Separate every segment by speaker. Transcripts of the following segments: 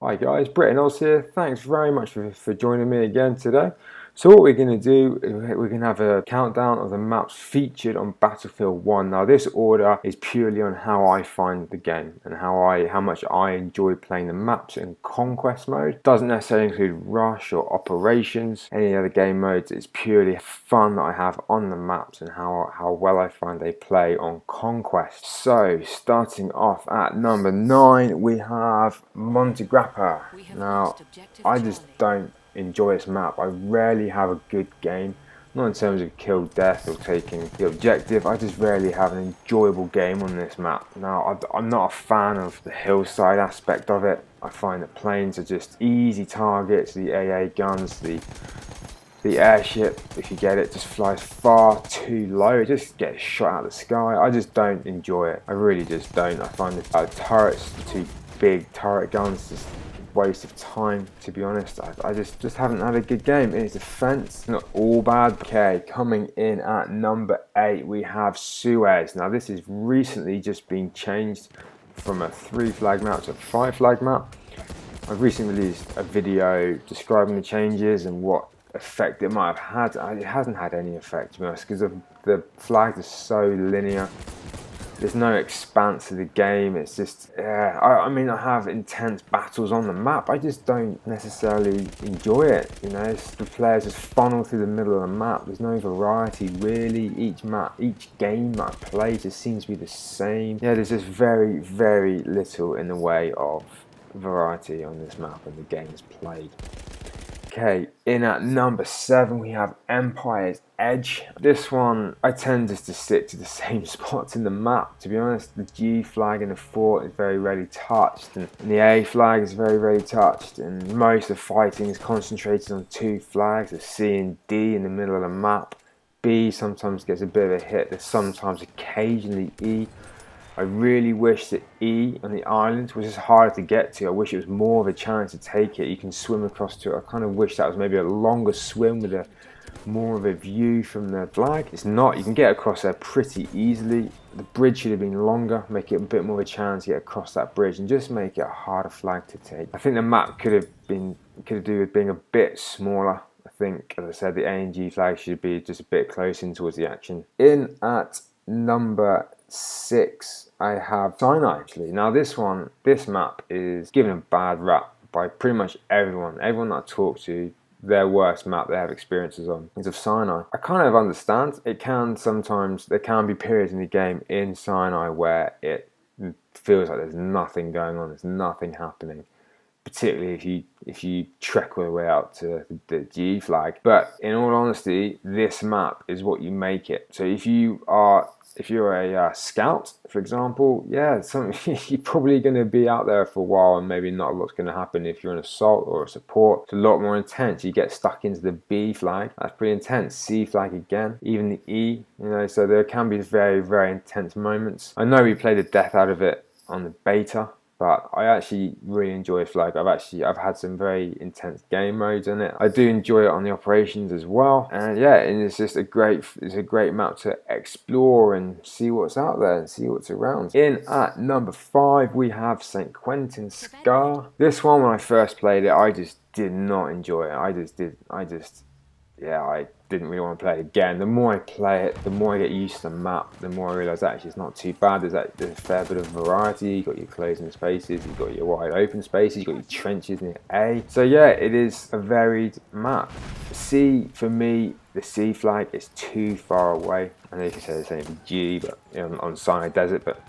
Speaker 1: Hi guys, Brit and Oz here. Thanks very much for joining me again today. So what we're going to do, we're going to have a countdown of the maps featured on Battlefield 1. Now this order is purely on how I find the game and how much I enjoy playing the maps in Conquest mode. Doesn't necessarily include Rush or Operations, any other game modes. It's purely fun that I have on the maps and how well I find they play on Conquest. So starting off at number 9, we have Montegrappa. Now I just don't enjoy this map. I rarely have a good game, not in terms of kill death or taking the objective. I just rarely have an enjoyable game on this map. Now I'm not a fan of the hillside aspect of it. I find that planes are just easy targets. The AA guns, the airship, if you get it, just flies far too low. It just gets shot out of the sky. I just don't enjoy it. I really just don't. I find the turrets, the two big turret guns, just waste of time, to be honest. I just haven't had a good game. In its defense, not all bad. Okay, coming in at number 8, we have Suez. Now this has recently just been changed from a 3 flag map to a 5 flag map. I've recently released a video describing the changes and what effect it might have had. It hasn't had any effect, to be honest, because the flags are so linear. There's no expanse to the game. It's just, yeah, I mean, I have intense battles on the map. I just don't necessarily enjoy it. You know, the players just funnel through the middle of the map. There's no variety really. Each game I play just seems to be the same. Yeah, there's just very, very little in the way of variety on this map and the game is played. Okay, in at number 7 we have Empire's Edge. This one, I tend just to stick to the same spots in the map, to be honest. The G flag in the fort is very rarely touched, and the A flag is very rarely touched, and most of the fighting is concentrated on 2 flags, the C and D in the middle of the map. B sometimes gets a bit of a hit, there's sometimes occasionally E. I really wish that E on the island was just harder to get to. I wish it was more of a challenge to take it. You can swim across to it. I kind of wish that was maybe a longer swim with a more of a view from the flag. It's not. You can get across there pretty easily. The bridge should have been longer, make it a bit more of a challenge to get across that bridge and just make it a harder flag to take. I think the map could have do with being a bit smaller. I think, as I said, the A and G flag should be just a bit closer in towards the action. In at number 6, I have Sinai actually. Now this map is given a bad rap by pretty much everyone. Everyone that I talk to, their worst map they have experiences on is of Sinai. I kind of understand. There can be periods in the game in Sinai where it feels like there's nothing going on, there's nothing happening. Particularly if you trek all the way out to the G flag. But in all honesty, this map is what you make it. So if you're a scout, for example, yeah, you're probably going to be out there for a while and maybe not a lot's going to happen. If you're an assault or a support, it's a lot more intense. You get stuck into the B flag, that's pretty intense. C flag again, even the E, you know, so there can be very, very intense moments. I know we played the death out of it on the beta, but I actually really enjoy flag. I've had some very intense game modes in it. I do enjoy it on the operations as well, and yeah, and it's a great map to explore and see what's out there and see what's around. In at number 5 we have St. Quentin Scar. This one, when I first played it, I just did not enjoy it. I didn't really want to play it again. The more I play it, the more I get used to the map, the more I realise actually it's not too bad. There's a fair bit of variety. You've got your closing spaces, you've got your wide open spaces, you've got your trenches near A. So yeah, it is a varied map. C, for me, the C flag is too far away. I know you can say the same for G, but on Sinai Desert, but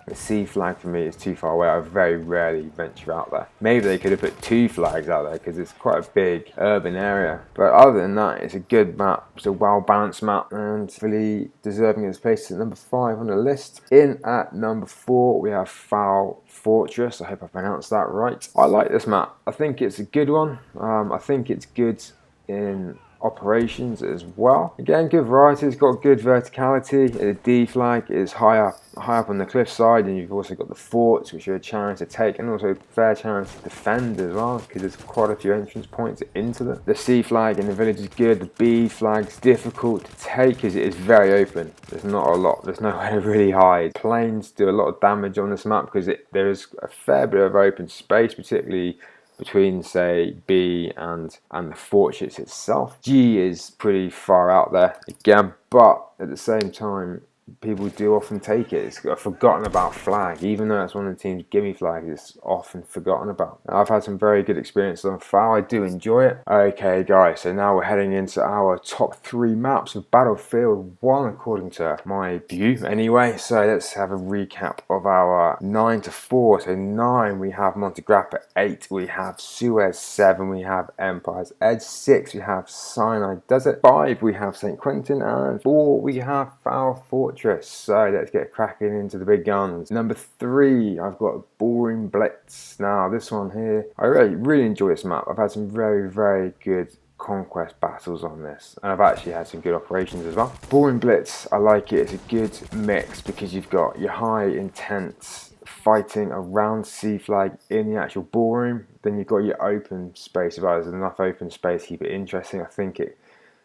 Speaker 1: the C flag for me is too far away. I very rarely venture out there. Maybe they could have put 2 flags out there because it's quite a big urban area. But other than that, it's a good map. It's a well-balanced map and really deserving its place at number 5 on the list. In at number 4, we have Foul Fortress. I hope I pronounced that right. I like this map. I think it's a good one. I think it's good in operations as well. Again, good variety. It's got good verticality. The D flag is high up on the cliffside, and you've also got the forts, which are a challenge to take, and also a fair challenge to defend as well, because there's quite a few entrance points into them. The C flag in the village is good. The B flag's difficult to take because it is very open. There's not a lot. There's nowhere to really hide. Planes do a lot of damage on this map because there is a fair bit of open space, particularly between, say, B and the fortress itself. G is pretty far out there again, but at the same time, people do often take it. It's a forgotten about flag, even though it's one of the team's gimme flags. It's often forgotten about. I've had some very good experiences on FAL. I do enjoy it. Okay, guys, so now we're heading into our top 3 maps of Battlefield 1, according to my view anyway. So let's have a recap of our 9 to 4. So 9, we have Montegrappa. 8, we have Suez. 7, we have Empire's Edge. 6, we have Sinai Desert. 5, we have St. Quentin. And 4, we have FAL Fortress. So let's get cracking into the big guns. Number 3, I've got Boring Blitz. Now this one here, I really enjoy this map. I've had some very good conquest battles on this, and I've actually had some good operations as well. Boring Blitz, I like it. It's a good mix because you've got your high intense fighting around C flag in the actual ballroom, then you've got your open space. If there's enough open space to keep it interesting, I think it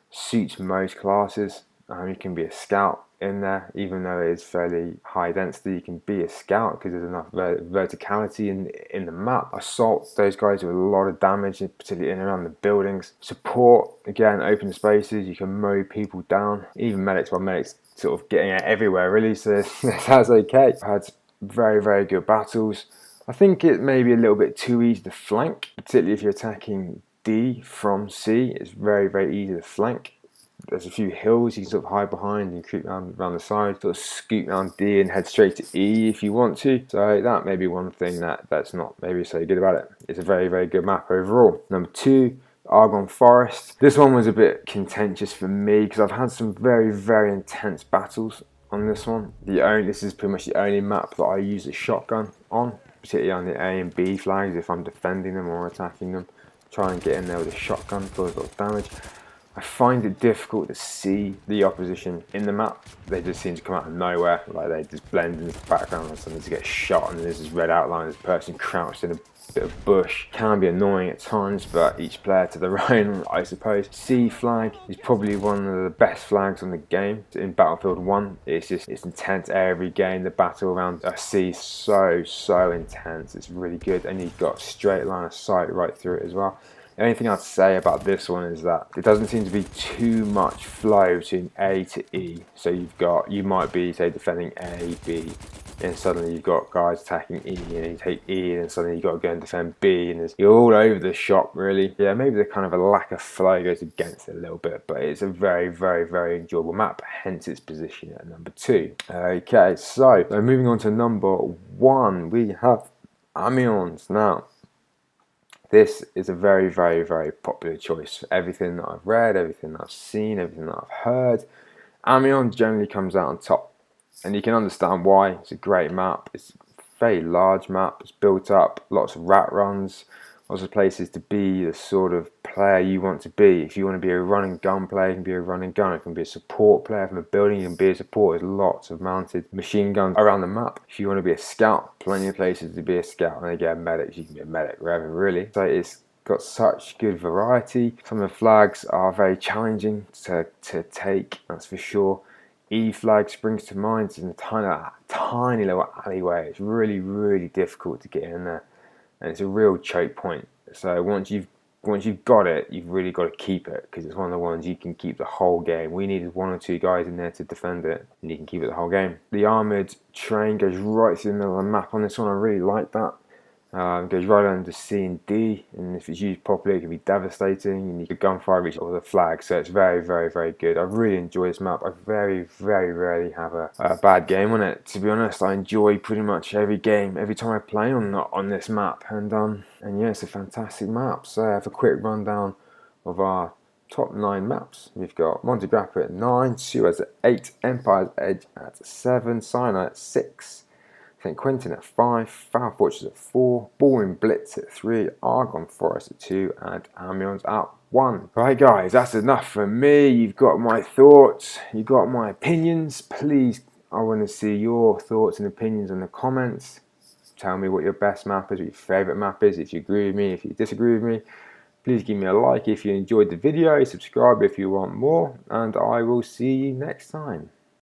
Speaker 1: suits most classes. You can be a scout in there, even though it is fairly high density. You can be a scout because there's enough verticality in the map. Assault, those guys do a lot of damage, particularly in and around the buildings. Support, again, open spaces, you can mow people down. Even medics, well, medics sort of getting out everywhere really, so that's okay. I've had very good battles. I think it may be a little bit too easy to flank, particularly if you're attacking D from C. It's very easy to flank. There's a few hills you can sort of hide behind and creep around the side, sort of scoot down D and head straight to E if you want to. So that may be one thing that's not maybe so good about it. It's a very good map overall. Number 2, Argonne Forest. This one was a bit contentious for me because I've had some very intense battles on this one. This is pretty much the only map that I use a shotgun on, particularly on the A and B flags if I'm defending them or attacking them. Try and get in there with a shotgun, cause a lot of damage. I find it difficult to see the opposition in the map. They just seem to come out of nowhere, like they just blend into the background or something to get shot, and there's this red outline, this person crouched in a bit of bush. Can be annoying at times, but each player to their own, I suppose. C flag is probably one of the best flags on the game in Battlefield 1. It's intense every game. The battle around C is so intense. It's really good, and you've got a straight line of sight right through it as well. The only thing I'd say about this one is that it doesn't seem to be too much flow between A to E. So you might be, say, defending A, B, and suddenly you've got guys attacking E, and you take E, and suddenly you've got to go and defend B, and you're all over the shop really. Yeah, maybe the kind of a lack of flow goes against it a little bit, but it's a very enjoyable map, hence its position at number 2. Okay, so moving on to number 1, we have Amiens. Now, this is a very popular choice. Everything that I've read, everything that I've seen, everything that I've heard, Amiens generally comes out on top. And you can understand why. It's a great map. It's a very large map. It's built up, lots of rat runs, lots of places to be the sort of player you want to be. If you want to be a run and gun player, you can be a run and gun. If you can be a support player from a building, you can be a support. There's lots of mounted machine guns around the map. If you want to be a scout, plenty of places to be a scout. And again, medics, you can be a medic wherever really. So it's got such good variety. Some of the flags are very challenging to take, that's for sure. E flag springs to mind. It's in a tiny little alleyway. It's really difficult to get in there, and it's a real choke point. So once you've got it, you've really got to keep it, because it's one of the ones you can keep the whole game. We needed 1 or 2 guys in there to defend it, and you can keep it the whole game. The armoured train goes right through the middle of the map on this one. I really like that. It goes right under C and D, and if it's used properly, it can be devastating, and you can gunfire reach all the flags. So it's very good. I really enjoy this map. I very rarely have a bad game on it. To be honest, I enjoy pretty much every game, every time I play on this map, and yeah, it's a fantastic map. So I have a quick rundown of our top 9 maps. We've got Montegrappa at 9, Suez at 8, Empire's Edge at 7, Sinai at 6. St. Quentin at 5, Flower Fortress at 4, Boring Blitz at 3, Argonne Forest at 2, and Amiens at 1. Right guys, that's enough from me. You've got my thoughts, you've got my opinions. Please, I want to see your thoughts and opinions in the comments. Tell me what your best map is, what your favourite map is, if you agree with me, if you disagree with me. Please give me a like if you enjoyed the video, subscribe if you want more, and I will see you next time.